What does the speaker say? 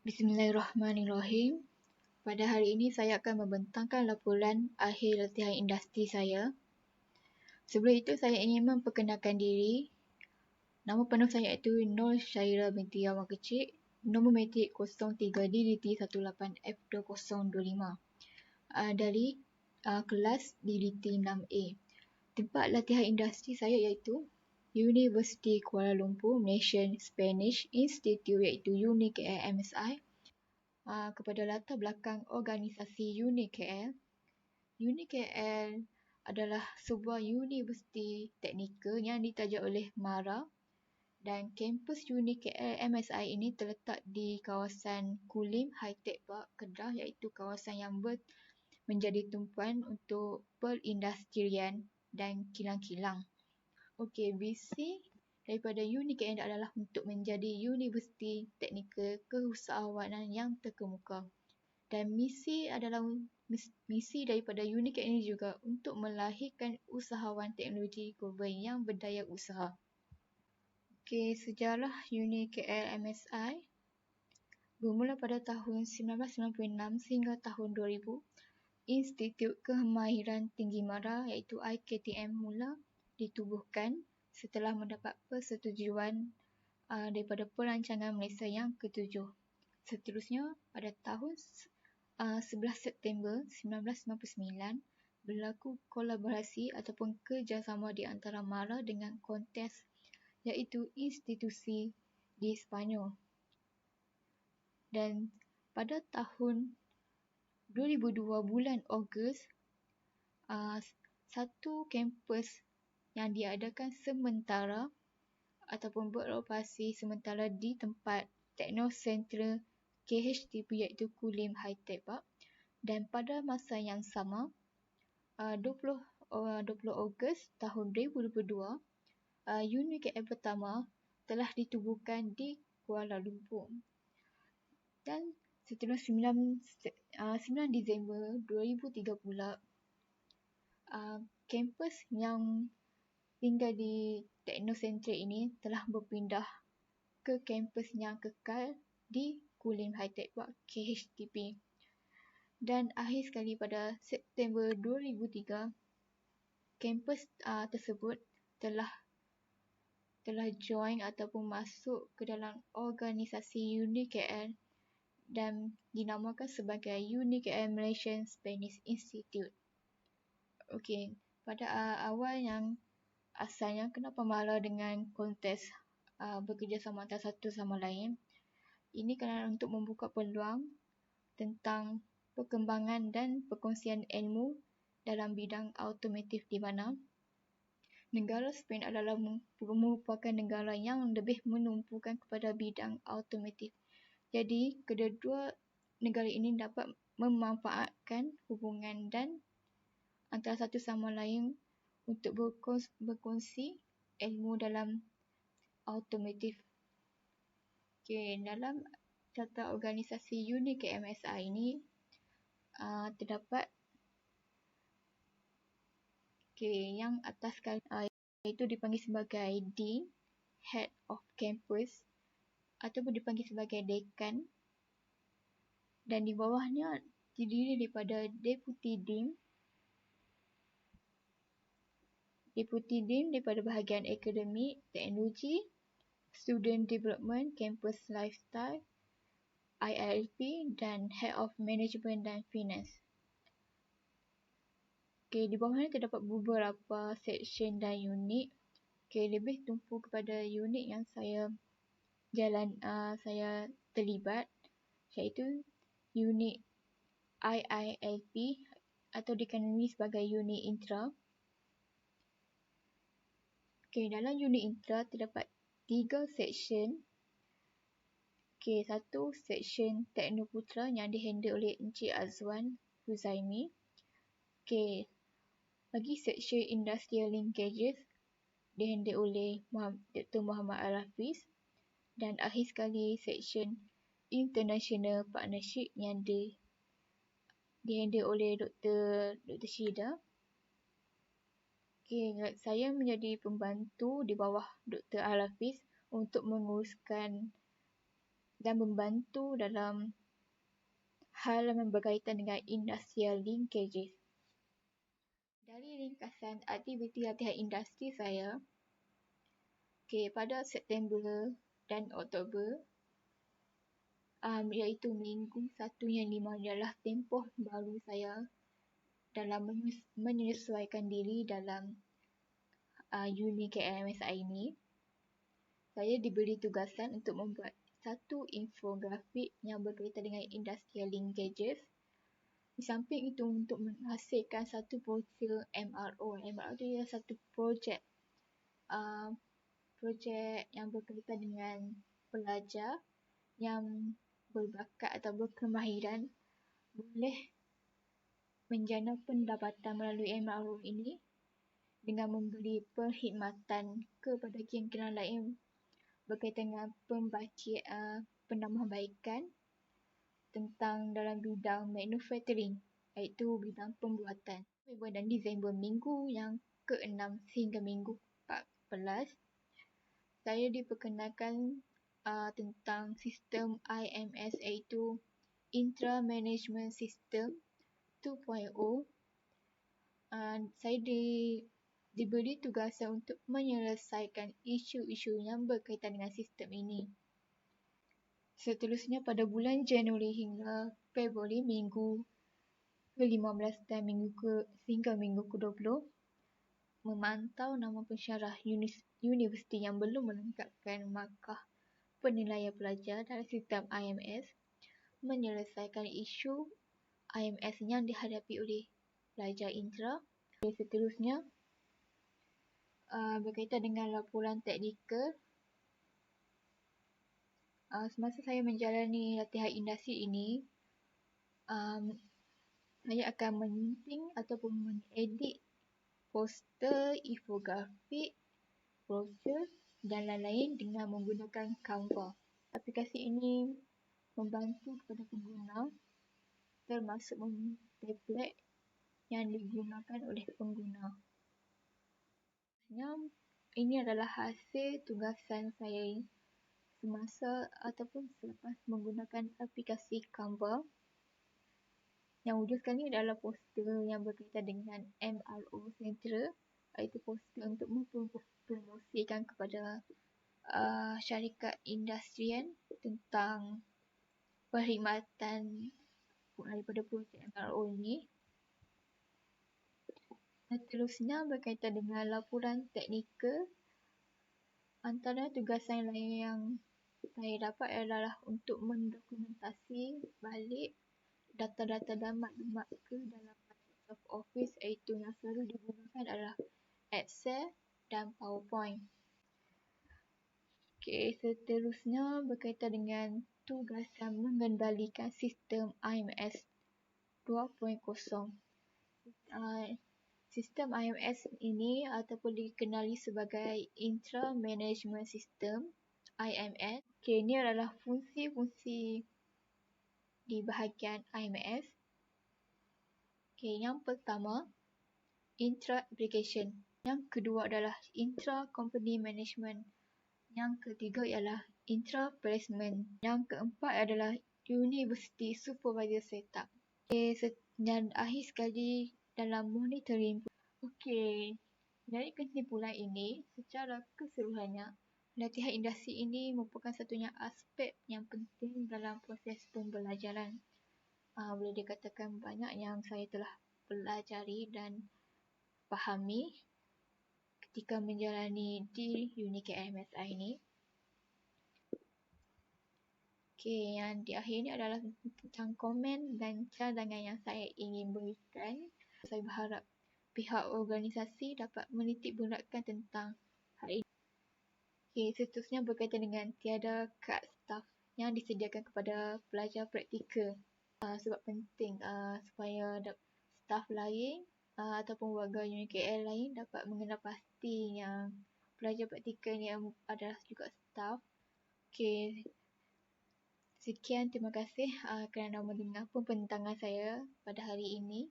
Bismillahirrahmanirrahim. Pada hari ini saya akan membentangkan laporan akhir latihan industri saya. Sebelum itu saya ingin memperkenalkan diri. Nama penuh saya iaitu Nur Syairah binti Awang Kecik. Nombor matrik 03DDT18F2025. Dari kelas DDT 6A. Tempat latihan industri saya iaitu University Kuala Lumpur Malaysian Spanish Institute iaitu UniKL MSI. Kepada latar belakang organisasi UniKL. UniKL adalah sebuah universiti teknikal yang ditaja oleh MARA dan kampus UniKL MSI ini terletak di kawasan Kulim Hi-Tech Park, Kedah iaitu kawasan yang menjadi tumpuan untuk perindustrian dan kilang-kilang. Okey, visi daripada UniKL adalah untuk menjadi universiti teknikal keusahawanan yang terkemuka. Dan misi daripada UniKL ini juga untuk melahirkan usahawan teknologi global yang berdaya usaha. Okey, sejarah UniKL MSI bermula pada tahun 1996 sehingga tahun 2000. Institut Kemahiran Tinggi MARA iaitu IKTM mula ditubuhkan setelah mendapat persetujuan daripada Perancangan Malaysia yang ke-7. Seterusnya, pada tahun 11 September 1999, berlaku kolaborasi ataupun kerjasama di antara MARA dengan Kontes iaitu institusi di Sepanyol. Dan pada tahun 2002 bulan Ogos, satu kampus yang diadakan sementara ataupun beroperasi sementara di tempat Teknosentra KHTP iaitu Kulim Hi-Tech Park. Dan pada masa yang sama, 20 Ogos tahun 2022, UniKL pertama telah ditubuhkan di Kuala Lumpur. Dan seterusnya 9 Disember 2003 pula, kampus yang tinggal di Teknosentra ini telah berpindah ke kampus yang kekal di Kulim Hi-Tech Park KHTP. Dan akhir sekali pada September 2003, kampus tersebut telah join ataupun masuk ke dalam organisasi UniKL dan dinamakan sebagai UniKL Malaysian Spanish Institute. Okey, pada awal yang asalnya kenapa MARA dengan Kontes bekerjasama antara satu sama lain? Ini kerana untuk membuka peluang tentang perkembangan dan perkongsian ilmu dalam bidang automotif di mana negara Spain adalah merupakan negara yang lebih menumpukan kepada bidang automotif. Jadi, kedua negara ini dapat memanfaatkan hubungan dan antara satu sama lain untuk berkongsi ilmu dalam automotif. Okey, dalam data organisasi UniKL MSI ini terdapat yang atas sekali iaitu dipanggil sebagai Dean, Head of Campus ataupun dipanggil sebagai Dekan, dan di bawahnya terdiri daripada Deputy Dean daripada bahagian akademik, teknologi, Student Development, Campus Lifestyle, ILP dan Head of Management dan Finance. Okey, di bawahnya terdapat beberapa section dan unit. Okey, lebih tumpu kepada unit yang saya terlibat, iaitu unit IILP atau dikenali sebagai unit intra. Okey, dalam unit intra terdapat 3 section. Okey, satu section Teknoputra yang dihandle oleh Encik Azwan Huzaimi. Okey, bagi section Industrial Linkages dihandle oleh Dr. Muhammad Al-Hafiz. Dan akhir sekali section International Partnership yang dihandle oleh Dr. Syida. Okey, saya menjadi pembantu di bawah Dr. Al-Hafiz untuk menguruskan dan membantu dalam hal yang berkaitan dengan industrial linkages. Dari ringkasan aktiviti latihan industri saya, pada September dan Oktober, iaitu minggu 1 yang 5 adalah tempoh baru saya dalam menyesuaikan diri dalam uni KMSI ini. Saya diberi tugasan untuk membuat satu infografik yang berkaitan dengan industrial linkages. Di samping itu, untuk menghasilkan satu brosur MRO. MRO itu ialah satu projek yang berkaitan dengan pelajar yang berbakat atau berkemahiran boleh menjana pendapatan melalui MRO ini dengan memberi perkhidmatan kepada kilang-kilang lain berkaitan dengan penambahbaikan tentang dalam bidang manufacturing, iaitu bidang pembuatan. November dan Disember, minggu yang ke-6 hingga minggu 14, saya diperkenalkan tentang sistem IMS, iaitu Intra Management System 2.0. Saya diberi tugasan untuk menyelesaikan isu-isu yang berkaitan dengan sistem ini. Seterusnya, pada bulan Januari hingga Februari, minggu ke-15 dan hingga minggu ke-20, memantau nama pensyarah universiti yang belum melengkapkan markah penilaian pelajar dalam sistem IMS, menyelesaikan isu IMS yang dihadapi oleh pelajar intra. Seterusnya, berkaitan dengan laporan teknikal. Semasa saya menjalani latihan industri ini, saya akan menyunting ataupun mengedit poster, infografik, brosur dan lain-lain dengan menggunakan Canva. Aplikasi ini membantu kepada pengguna, termasuk template yang digunakan oleh pengguna. Ini adalah hasil tugasan saya semasa ataupun selepas menggunakan aplikasi Canva. Yang wujudkan ini adalah poster yang berkaitan dengan MRO Central, iaitu poster untuk mempromosikan kepada syarikat industrian tentang perkhidmatan daripada projek MRO ini. Seterusnya, berkaitan dengan laporan teknikal. Antara tugasan lain yang saya dapat adalah untuk mendokumentasi balik data-data dan maklumat ke dalam Microsoft Office, iaitu yang selalu digunakan adalah Excel dan PowerPoint. Seterusnya, berkaitan dengan tugasan mengendalikan sistem IMS 2.0. Sistem IMS ini ataupun dikenali sebagai Intra Management System, IMS. Ini adalah fungsi-fungsi di bahagian IMS. Yang pertama, Intra Application. Yang kedua adalah Intra Company Management. Yang ketiga ialah Intra Placement. Yang keempat adalah University Supervisor Setup. Dan akhir sekali dalam monitoring. Dari kesimpulan ini, secara keseluruhannya, latihan industri ini merupakan satunya aspek yang penting dalam proses pembelajaran. Boleh dikatakan banyak yang saya telah pelajari dan fahami ketika menjalani di uni KMSI ini. Yang di akhir ini adalah tentang komen dan cadangan yang saya ingin berikan. Saya berharap pihak organisasi dapat menitikberatkan tentang hal ini. Seterusnya, berkaitan dengan tiada kad staff yang disediakan kepada pelajar praktikal. Sebab penting supaya staff lain ataupun warga UniKL lain dapat mengenal pasti yang pelajar praktikal yang adalah juga staff. Sekian, terima kasih kerana mendengar pembentangan saya pada hari ini.